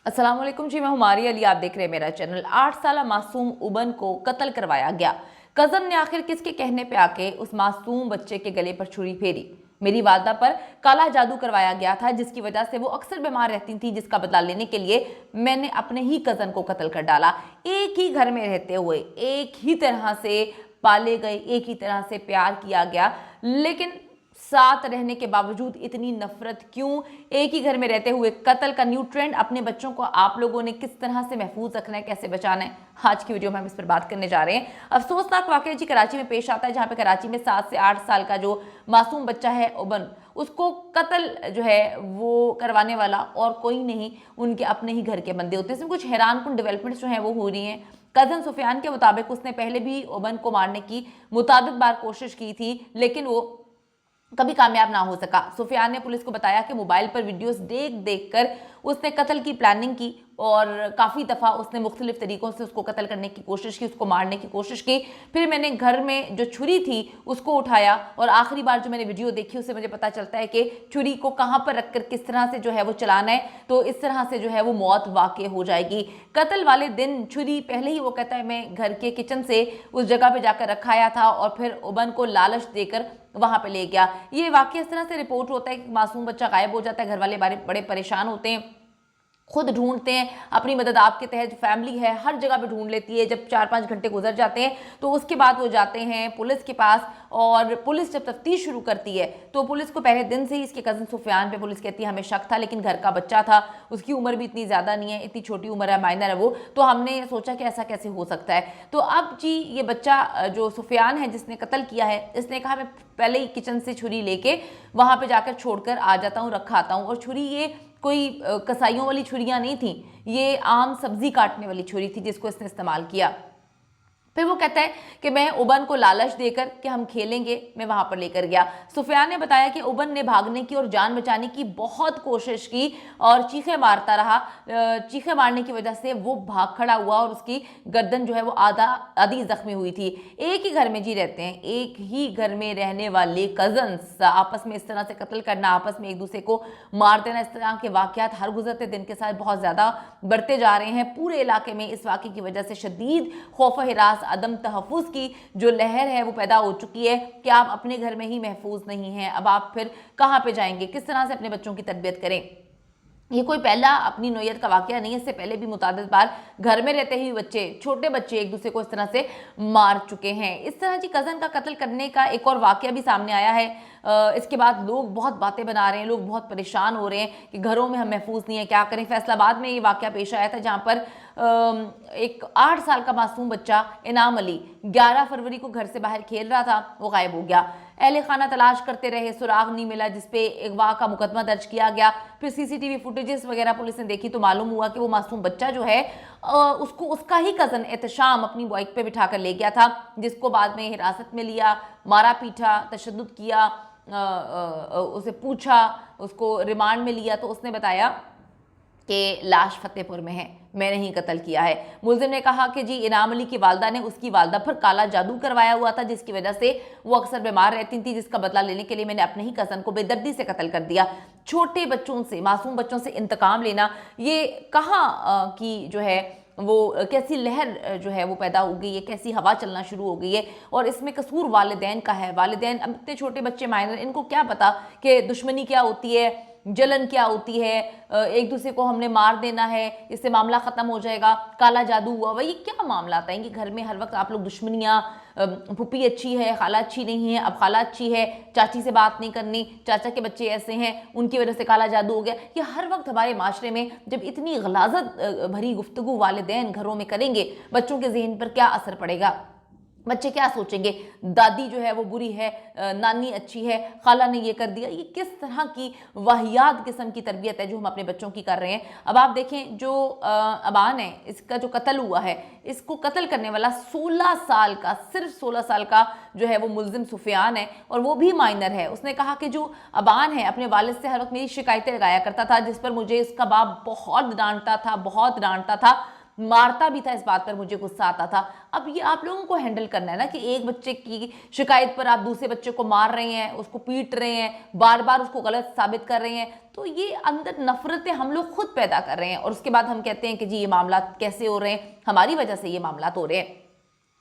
अस्सलाम वालेकुम जी, मैं हुमारी अली। आप देख रहे हैं मेरा चैनल। 8 साल मासूम उबन को कत्ल करवाया गया। कजन ने आखिर किसके कहने पे आके उस मासूम बच्चे के गले पर छुरी फेरी? मेरी वालदा पर काला जादू करवाया गया था, जिसकी वजह से वो अक्सर बीमार रहती थी, जिसका बदला लेने के लिए मैंने अपने ही कजन को कत्ल कर डाला। एक ही घर में रहते हुए, एक ही तरह से पाले गए, एक ही तरह से प्यार किया गया, लेकिन साथ रहने के बावजूद इतनी नफरत क्यों? एक ही घर में रहते हुए कत्ल का न्यू ट्रेंड अपने बच्चों को आप लोगों ने किस तरह से महफूज रखना है, कैसे बचाना है? आज की वीडियो में हम इस पर बात करने जा रहे हैं। अफसोसनाक वाकया जी कराची में पेश आता है, जहां पे कराची में 7 से 8 साल का जो मासूम बच्चा है उबन, उसको कत्ल जो है वो करवाने वाला और कोई नहीं, उनके अपने ही घर के बंदे होते हैं। इसमें कुछ हैरानकुन डेवलपमेंट्स जो हैं वो हो रही हैं। कजन सुफियान के मुताबिक उसने पहले भी उबन को मारने की मुताबिक बार कोशिश की थी, लेकिन वो कभी कामयाब ना हो सका। सुफियान ने पुलिस को बताया कि मोबाइल पर वीडियोस देख देख कर उसने कत्ल की प्लानिंग की और काफ़ी दफ़ा उसने मुख्तलिफ तरीक़ों से उसको कत्ल करने की कोशिश की, उसको मारने की कोशिश की। फिर मैंने घर में जो छुरी थी उसको उठाया और आखिरी बार जो मैंने वीडियो देखी उससे मुझे पता चलता है कि छुरी को कहाँ पर रखकर किस तरह से जो है वो चलाना है, तो इस तरह से जो है वो मौत वाक़ई हो जाएगी। कत्ल वाले दिन छुरी पहले ही वो कहता है मैं घर के किचन से उस जगह पर जाकर रखाया था और फिर उबन को लालच देकर वहां पे ले गया। ये वाकई इस तरह से रिपोर्ट होता है कि मासूम बच्चा गायब हो जाता है, घर वाले बड़े परेशान होते हैं, खुद ढूंढते हैं अपनी मदद आपके तहत, फैमिली है हर जगह पे ढूंढ लेती है। जब 4-5 घंटे गुजर जाते हैं तो उसके बाद वो जाते हैं पुलिस के पास, और पुलिस जब तफ्तीश शुरू करती है तो पुलिस को पहले दिन से ही इसके कज़न सुफियान पे पुलिस कहती है हमें शक था, लेकिन घर का बच्चा था, उसकी उम्र भी इतनी ज़्यादा नहीं है, इतनी छोटी उम्र है, माइनर है वो, तो हमने सोचा कि ऐसा कैसे हो सकता है। तो अब जी ये बच्चा जो सुफियान है जिसने कत्ल किया है, इसने कहा मैं पहले ही किचन से छुरी लेके वहाँ पर जाकर छोड़कर आ जाता हूँ, रखा आता हूँ। और छुरी ये कोई कसाइयों वाली छुरियां नहीं थी, ये आम सब्जी काटने वाली छुरी थी जिसको इसने इस्तेमाल किया। फिर वो कहता है कि मैं उबन को लालच देकर कि हम खेलेंगे, मैं वहां पर लेकर गया। सुफियान ने बताया कि उबन ने भागने की और जान बचाने की बहुत कोशिश की और चीखें मारता रहा। चीखें मारने की वजह से वो भाग खड़ा हुआ और उसकी गर्दन जो है वो आधी जख्मी हुई थी। एक ही घर में जी रहते हैं, एक ही घर में रहने वाले कजन्स आपस में इस तरह से कत्ल करना, आपस में एक दूसरे को मार देना, इस तरह के वाकयात हर गुजरते दिन के साथ बहुत ज़्यादा बढ़ते जा रहे हैं। पूरे इलाके में इस वाक़े की वजह से शदीद खौफ हिरास, अदम तहफ़्फ़ुज़ की जो लहर है वो पैदा हो चुकी है कि आप अपने घर में ही महफूज नहीं हैं, अब आप फिर कहाँ पे जाएंगे, किस तरह से अपने बच्चों की तरबियत करें। ये कोई पहला अपनी नौयत का वाकया नहीं है, इससे पहले भी मुतादिद बार घर में रहते ही बच्चे, छोटे बच्चे एक दूसरे को इस तरह से मार चुके हैं। इस तरह जी कज़न का कत्ल करने का एक और वाकया भी सामने आया है। इसके बाद लोग बहुत बातें बना रहे हैं, लोग बहुत परेशान हो रहे हैं कि घरों में हम महफूज नहीं है, क्या करें। फैसलाबाद में ये वाकया पेश आया था जहाँ पर एक 8 साल का मासूम बच्चा इनाम अली 11 फरवरी को घर से बाहर खेल रहा था, वो गायब हो गया। अहले खाना तलाश करते रहे, सुराग नहीं मिला, जिसपे अगवा का मुकदमा दर्ज किया गया। फिर सीसीटीवी फुटेजेस वगैरह पुलिस ने देखी तो मालूम हुआ कि वो मासूम बच्चा जो है उसको उसका ही कज़न एहतशाम अपनी बाइक पे बिठा कर ले गया था, जिसको बाद में हिरासत में लिया, मारा पीटा, तशद्दुद किया, उसे पूछा, उसको रिमांड में लिया तो उसने बताया कि लाश फतेहपुर में है, मैंने ही कत्ल किया है। मुलजिम ने कहा कि जी इनाम अली की वालदा ने उसकी वालदा पर काला जादू करवाया हुआ था, जिसकी वजह से वो अक्सर बीमार रहती थी, जिसका बदला लेने के लिए मैंने अपने ही कज़न को बेदर्दी से कत्ल कर दिया। छोटे बच्चों से, मासूम बच्चों से इंतकाम लेना, ये कहाँ की जो है वो कैसी लहर जो है वो पैदा हो गई है, कैसी हवा चलना शुरू हो गई है। और इसमें कसूर वालिदैन का है। वालिदैन, अब इतने छोटे बच्चे माइनर, इनको क्या पता कि दुश्मनी क्या होती है, जलन क्या होती है, एक दूसरे को हमने मार देना है, इससे मामला ख़त्म हो जाएगा, काला जादू हुआ। वही क्या मामला आता है कि घर में हर वक्त आप लोग दुश्मनियाँ, फूफी अच्छी है, खाला अच्छी नहीं है, अब खाला अच्छी है, चाची से बात नहीं करनी, चाचा के बच्चे ऐसे हैं उनकी वजह से काला जादू हो गया। ये हर वक्त हमारे माशरे में जब इतनी गलाजत भरी गुफ्तगू वालिदैन घरों में करेंगे, बच्चों के जहन पर क्या असर पड़ेगा? बच्चे क्या सोचेंगे, दादी जो है वो बुरी है, नानी अच्छी है, खाला ने ये कर दिया। ये किस तरह की वाहियात किस्म की तरबियत है जो हम अपने बच्चों की कर रहे हैं। अब आप देखें जो अबान है, इसका जो कत्ल हुआ है, इसको कत्ल करने वाला 16 साल का, सिर्फ 16 साल का जो है वो मुलजिम सुफियान है, और वो भी माइनर है। उसने कहा कि जो अबान है अपने वालिद से हर वक्त मेरी शिकायतें लगाया करता था, जिस पर मुझे इसका बाप बहुत डांटता था, बहुत डांटता था। मारता भी था, इस बात पर मुझे गुस्सा आता था। अब ये आप लोगों को हैंडल करना है ना कि एक बच्चे की शिकायत पर आप दूसरे बच्चे को मार रहे हैं, उसको पीट रहे हैं, बार बार उसको गलत साबित कर रहे हैं, तो ये अंदर नफरतें हम लोग खुद पैदा कर रहे हैं। और उसके बाद हम कहते हैं कि जी ये मामला कैसे हो रहे हैं, हमारी वजह से ये मामला हो रहे हैं।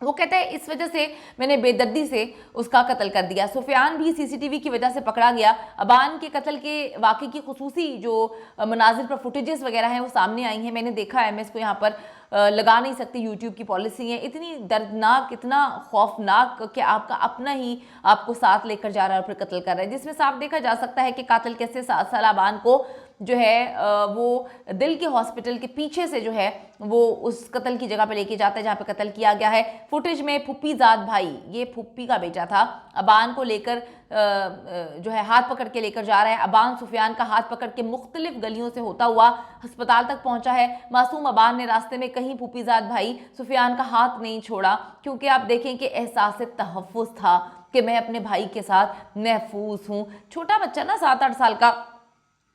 वो कहता है इस वजह से मैंने बेदर्दी से उसका कत्ल कर दिया। सुफियान भी सीसीटीवी की वजह से पकड़ा गया। अबान के कत्ल के वाकई की खुसूसी जो मनाजिर पर फुटेजेस वगैरह हैं वो सामने आई हैं, मैंने देखा है। मैं इसको यहाँ पर लगा नहीं सकती, यूट्यूब की पॉलिसी है। इतनी दर्दनाक, इतना खौफनाक कि आपका अपना ही आपको साथ लेकर जा रहा है और फिर कत्ल कर रहा है, जिसमें साफ देखा जा सकता है कि कातिल कैसे 7 साल अबान को जो है वो दिल के हॉस्पिटल के पीछे से जो है वो उस कत्ल की जगह पे लेके जाता है जहाँ पे कत्ल किया गया है। फुटेज में फुप्पीजाद भाई, ये फुप्पी का बेटा था, अबान को लेकर जो है हाथ पकड़ के लेकर जा रहा है। अबान सुफियान का हाथ पकड़ के मुख्तलिफ गलियों से होता हुआ अस्पताल तक पहुंचा है। मासूम अबान ने रास्ते में कहीं फुप्पीजाद भाई सुफियान का हाथ नहीं छोड़ा, क्योंकि आप देखें कि एहसास तहफ़्फ़ुज़ था कि मैं अपने भाई के साथ महफूज हूँ। छोटा बच्चा ना 7-8 साल का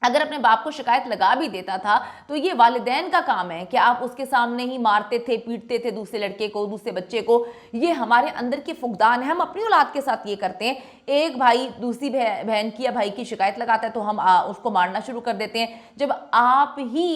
अगर अपने बाप को शिकायत लगा भी देता था तो ये वालिदैन का काम है कि आप उसके सामने ही मारते थे, पीटते थे दूसरे लड़के को, दूसरे बच्चे को। ये हमारे अंदर के फुकदान है, हम अपनी औलाद के साथ ये करते हैं। एक भाई दूसरी बहन की या भाई की शिकायत लगाता है तो हम उसको मारना शुरू कर देते हैं। जब आप ही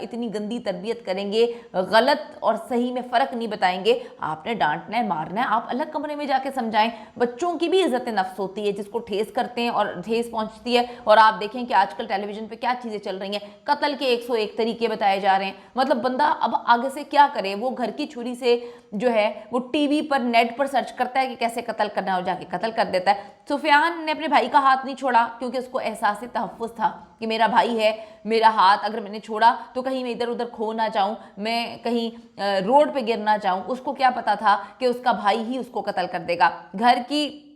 इतनी गंदी तरबियत करेंगे, गलत और सही में फ़र्क नहीं बताएंगे, आपने डांटना है, मारना है, आप अलग कमरे में जाके समझाएं। बच्चों की भी इज्जत नफ्स होती है, जिसको ठेस करते हैं और ठेस पहुंचती है। और आप देखें कि आजकल टेलीविजन पे क्या चीजें चल रही हैं, कत्ल के 101 तरीके बताए जा रहे हैं। मतलब बंदा अब आगे से क्या करे, वो घर की छुरी से जो है वो टीवी पर, नेट पर सर्च करता है कि कैसे कत्ल करना है और जाके कत्ल कर देता है। सुफियान ने अपने भाई का हाथ नहीं छोड़ा क्योंकि उसको एहसास तहफ़्फ़ुज़ था कि मेरा भाई है, मेरा हाथ अगर मैंने छोड़ा तो कहीं मैं इधर उधर खो ना जाऊं, मैं कहीं रोड पे गिर ना जाऊं। उसको क्या पता था कि उसका भाई ही उसको कत्ल कर देगा। घर की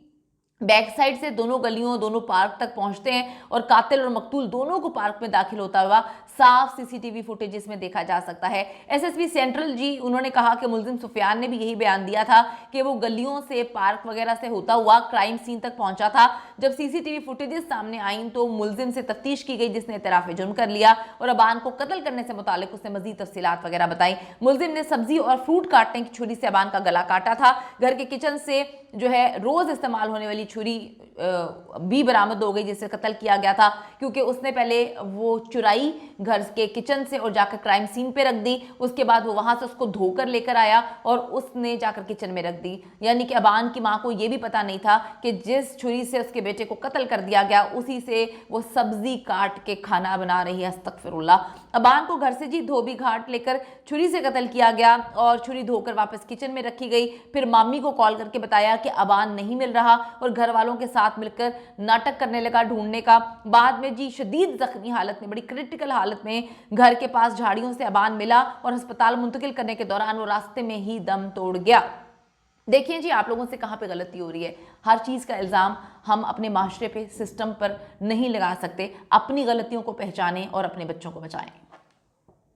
बैक साइड से दोनों गलियों, दोनों पार्क तक पहुंचते हैं और कातिल और मकतूल दोनों को पार्क में दाखिल होता हुआ साफ सीसीटीवी फुटेज में देखा जा सकता है। एसएसपी सेंट्रल जी उन्होंने कहा कि मुलजिम सुफियान ने भी यही बयान दिया था कि वो गलियों से, पार्क वगैरह से होता हुआ क्राइम सीन तक पहुंचा था। जब सीसीटीवी फुटेजेस सामने आई तो मुलजिम से तफ्तीश की गई, जिसने इतराफ जुर्म कर लिया और अबान को कत्ल करने से मुतालिक उसने मजीद तफसीलात वगैरह बताई। मुलजिम ने सब्जी और फ्रूट काटने की छुरी से अबान का गला काटा था। घर के किचन से जो है रोज इस्तेमाल होने वाली छुरी भी बरामद हो गई जिससे कत्ल किया गया था, क्योंकि उसने पहले वो चुराई घर के किचन से और जाकर क्राइम सीन पे रख दी। उसके बाद वो वहां से उसको धोकर लेकर आया और उसने जाकर किचन में रख दी। यानी कि अबान की मां को ये भी पता नहीं था कि जिस छुरी से उसके बेटे को कत्ल कर दिया गया उसी से वो सब्जी काट के खाना बना रही है। अस्तगफिरुल्लाह। अबान को घर से जी धोबी घाट लेकर छुरी से कत्ल किया गया और छुरी धोकर वापस किचन में रखी गई। फिर मामी को कॉल करके बताया कि अबान नहीं मिल रहा और घर वालों के साथ मिलकर नाटक करने लगा ढूंढने का। बाद में जी शदीद जख्मी हालत में, बड़ी क्रिटिकल हालत में घर के पास झाड़ियों से अबान मिला और अस्पताल मुंतकिल करने के दौरान वो रास्ते में ही दम तोड़ गया। देखिए जी आप लोगों से कहाँ पे गलती हो रही है। हर चीज़ का इल्ज़ाम हम अपने माशरे पे, सिस्टम पर नहीं लगा सकते। अपनी गलतियों को पहचानें और अपने बच्चों को बचाएं।